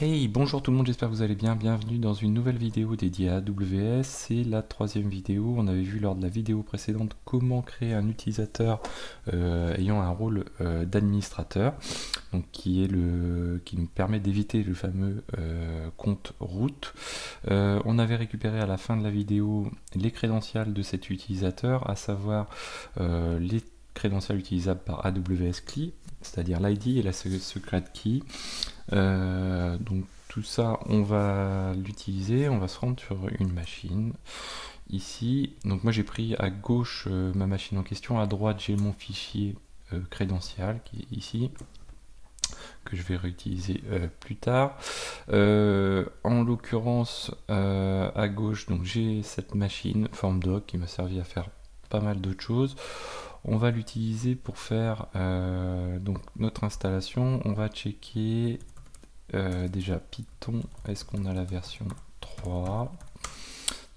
Hey, bonjour tout le monde, j'espère que vous allez bien. Bienvenue dans une nouvelle vidéo dédiée à AWS. C'est la troisième vidéo. On avait vu lors de la vidéo précédente comment créer un utilisateur ayant un rôle d'administrateur, donc qui nous permet d'éviter le fameux compte root. On avait récupéré à la fin de la vidéo les crédentials de cet utilisateur, à savoir les crédentials utilisables par AWS CLI, c'est-à-dire l'ID et la secret key. Donc tout ça, on va l'utiliser, on va se rendre sur une machine ici. Donc moi j'ai pris à gauche ma machine en question, à droite j'ai mon fichier crédential qui est ici, que je vais réutiliser plus tard. En l'occurrence, à gauche, donc j'ai cette machine FormDoc qui m'a servi à faire pas mal d'autres choses. On va l'utiliser pour faire donc notre installation. On va checker déjà Python. Est-ce qu'on a la version 3?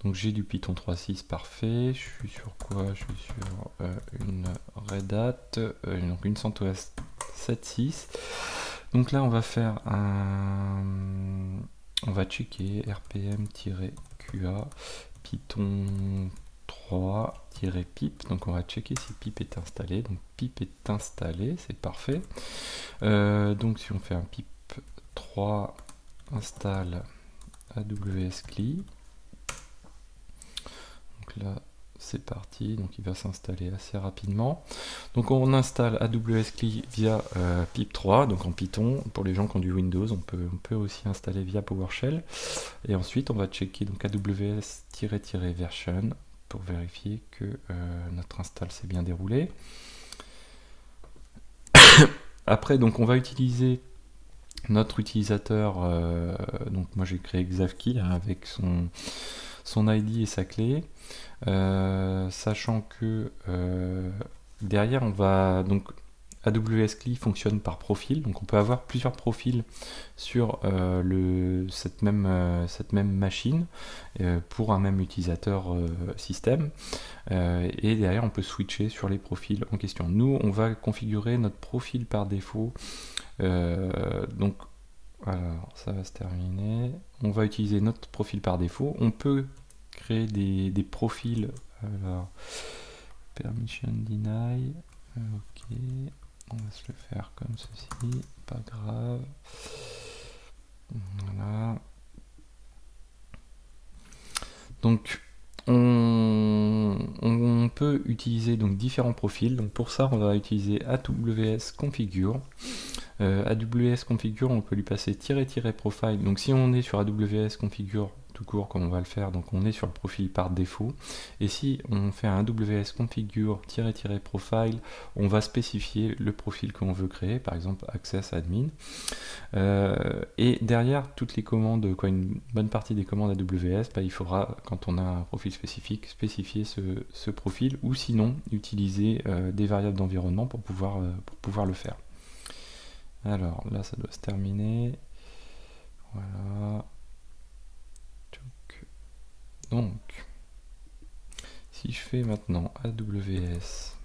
Donc j'ai du Python 3.6, parfait. Je suis sur quoi? Je suis sur une Red Hat, donc une CentOS 7.6. Donc là on va faire on va checker rpm-qa python 3-pip. Donc on va checker si pip est installé. Donc pip est installé, c'est parfait. Donc si on fait un pip 3 installe AWS CLI. Donc là c'est parti, donc il va s'installer assez rapidement. Donc on installe AWS CLI via pip3, donc en Python. Pour les gens qui ont du Windows, on peut aussi installer via PowerShell. Et ensuite on va checker donc AWS-version pour vérifier que notre install s'est bien déroulé. Après donc on va utiliser notre utilisateur, donc moi j'ai créé Xavkey avec son ID et sa clé, sachant que derrière on va donc AWS CLI fonctionne par profil, donc on peut avoir plusieurs profils sur cette même machine pour un même utilisateur système, et derrière on peut switcher sur les profils en question. Nous on va configurer notre profil par défaut, donc alors ça va se terminer. On va utiliser notre profil par défaut. On peut créer des profils. Alors permission deny, ok, on va se le faire comme ceci, pas grave. Voilà. Donc on peut utiliser donc différents profils. Donc pour ça on va utiliser AWS configure. AWS configure, on peut lui passer --profile. Donc si on est sur AWS configure tout court comme on va le faire, donc on est sur le profil par défaut. Et si on fait un AWS configure --profile, on va spécifier le profil qu'on veut créer, par exemple access admin. Et derrière toutes les commandes, une bonne partie des commandes AWS, il faudra, quand on a un profil spécifique, spécifier ce profil, ou sinon utiliser des variables d'environnement pour pouvoir le faire. Alors là ça doit se terminer, voilà. Donc si je fais maintenant AWS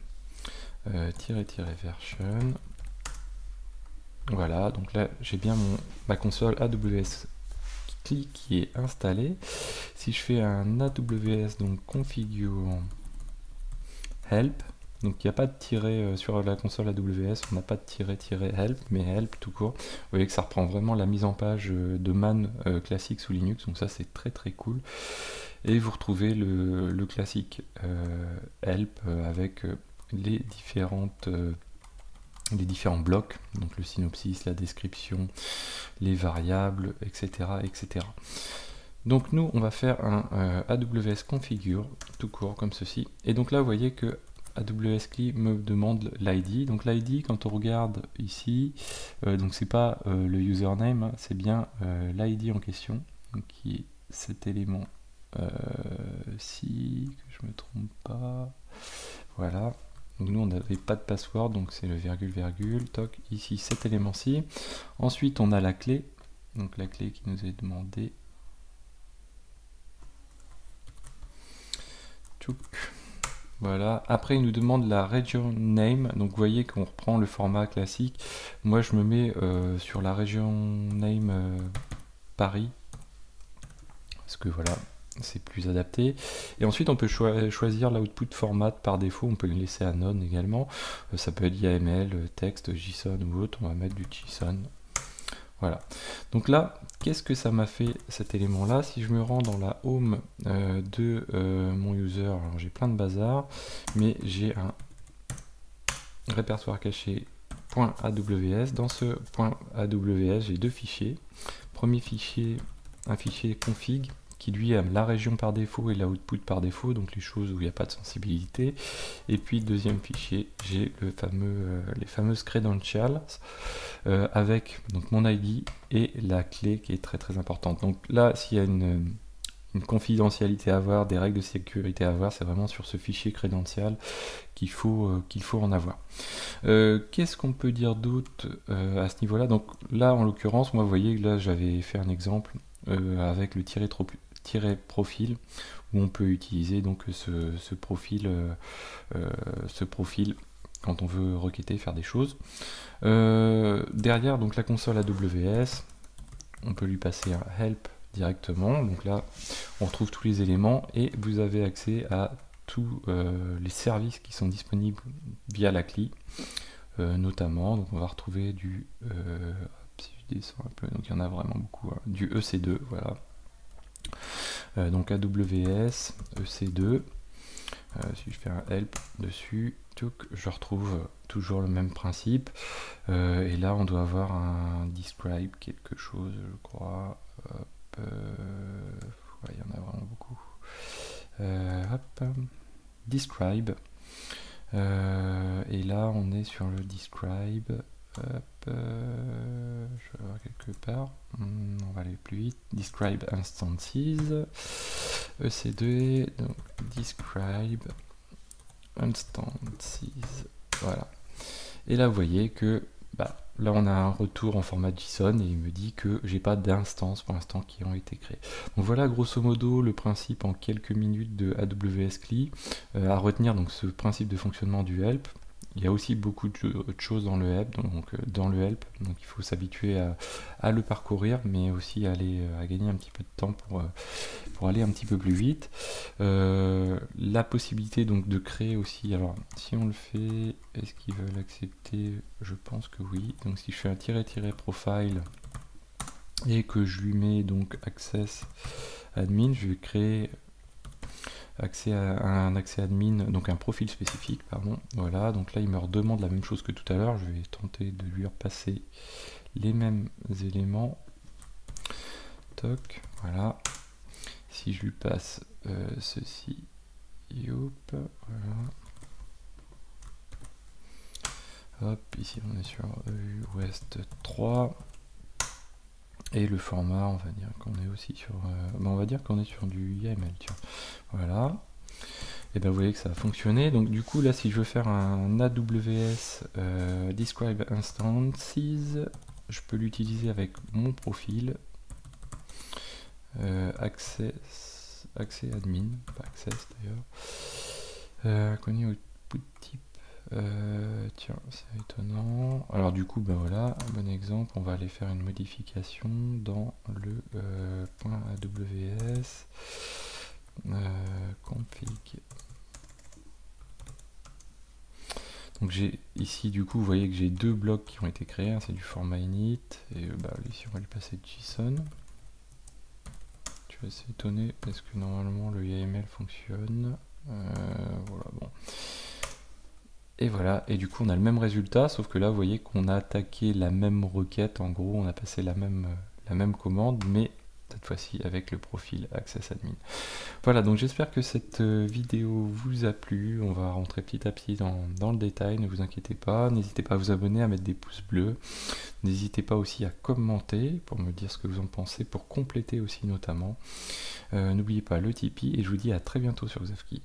--version, voilà, donc là j'ai bien ma console AWS CLI qui est installée. Si je fais un AWS donc configure help, donc il n'y a pas de tiret sur la console AWS, on n'a pas de tiret-help, mais help tout court. Vous voyez que ça reprend vraiment la mise en page de man classique sous Linux, donc ça c'est très très cool. Et vous retrouvez le classique help avec les différents blocs, donc le synopsis, la description, les variables, etc. etc. Donc nous on va faire un AWS configure tout court comme ceci. Et donc là vous voyez que AWS CLI me demande l'ID. Donc l'ID, quand on regarde ici, donc c'est pas le username, hein, c'est bien l'ID en question, donc qui est cet élément ci, que je me trompe pas. Voilà. Donc nous on n'avait pas de password, donc c'est le virgule, toc, ici cet élément-ci. Ensuite on a la clé, donc la clé qui nous est demandée. Tchouk. Voilà, après il nous demande la region name, donc vous voyez qu'on reprend le format classique. Moi je me mets sur la region name Paris, parce que voilà, c'est plus adapté. Et ensuite on peut choisir l'output format par défaut, on peut le laisser à none également, ça peut être YAML, texte, JSON ou autre, on va mettre du JSON. Voilà, donc là, qu'est-ce que ça m'a fait cet élément-là? Si je me rends dans la home de mon user, alors j'ai plein de bazar, mais j'ai un répertoire caché .aws. Dans ce .aws, j'ai deux fichiers. Premier fichier, un fichier config, qui lui a la région par défaut et l'output par défaut, donc les choses où il n'y a pas de sensibilité. Et puis deuxième fichier, j'ai le les fameuses credentials avec donc mon ID et la clé qui est très importante. Donc là, s'il y a une confidentialité à avoir, des règles de sécurité à avoir, c'est vraiment sur ce fichier credential qu'il faut en avoir. Qu'est-ce qu'on peut dire d'autre à ce niveau-là? Donc là, en l'occurrence, moi, vous voyez, là, j'avais fait un exemple avec le profil, où on peut utiliser donc ce profil quand on veut requêter, faire des choses. Derrière, donc la console AWS, on peut lui passer un help directement. Donc là, on retrouve tous les éléments et vous avez accès à tous les services qui sont disponibles via la CLI, notamment. Donc on va retrouver du, si je descends un peu, donc il y en a vraiment beaucoup, hein, du EC2, voilà. Donc AWS, EC2. Si je fais un help dessus, je retrouve toujours le même principe. Et là, on doit avoir un describe quelque chose, je crois. Hop, ouais, il y en a vraiment beaucoup. Hop, describe. Et là, on est sur le describe. Hop, je vais voir quelque part. On va aller plus vite. Describe instances. EC2, donc describe instances. Voilà. Et là, vous voyez que là, on a un retour en format JSON et il me dit que j'ai pas d'instances pour l'instant qui ont été créées. Donc voilà, grosso modo, le principe en quelques minutes de AWS CLI. À retenir donc ce principe de fonctionnement du help. Il y a aussi beaucoup de choses dans le help, donc il faut s'habituer à le parcourir, mais aussi à gagner un petit peu de temps pour aller un petit peu plus vite. La possibilité donc de créer aussi, alors si on le fait, est-ce qu'ils veulent accepter? Je pense que oui. Donc si je fais un --profile et que je lui mets donc access admin, je vais créer un accès admin, donc un profil spécifique, pardon. Voilà, donc là il me redemande la même chose que tout à l'heure. Je vais tenter de lui repasser les mêmes éléments. Toc, voilà. Si je lui passe ceci, hop, voilà. Hop, ici on est sur West 3. Et le format, on va dire qu'on est aussi sur... on va dire qu'on est sur du YAML, tiens. Voilà. Et bien vous voyez que ça a fonctionné. Donc du coup, là, si je veux faire un AWS Describe Instances, je peux l'utiliser avec mon profil. Access admin, pas access d'ailleurs. Connu output type. Tiens, c'est étonnant. Alors du coup, ben voilà, un bon exemple, on va aller faire une modification dans le .aws config. Donc j'ai ici, du coup, vous voyez que j'ai deux blocs qui ont été créés, hein, c'est du format init, et ici on va lui passer JSON. Je suis assez étonné parce que normalement le YAML fonctionne. Voilà, bon. Et voilà, et du coup on a le même résultat, sauf que là vous voyez qu'on a attaqué la même requête, en gros on a passé la même commande, mais cette fois-ci avec le profil Access Admin. Voilà, donc j'espère que cette vidéo vous a plu. On va rentrer petit à petit dans le détail, ne vous inquiétez pas. N'hésitez pas à vous abonner, à mettre des pouces bleus. N'hésitez pas aussi à commenter pour me dire ce que vous en pensez, pour compléter aussi notamment. N'oubliez pas le Tipeee, et je vous dis à très bientôt sur Xavki.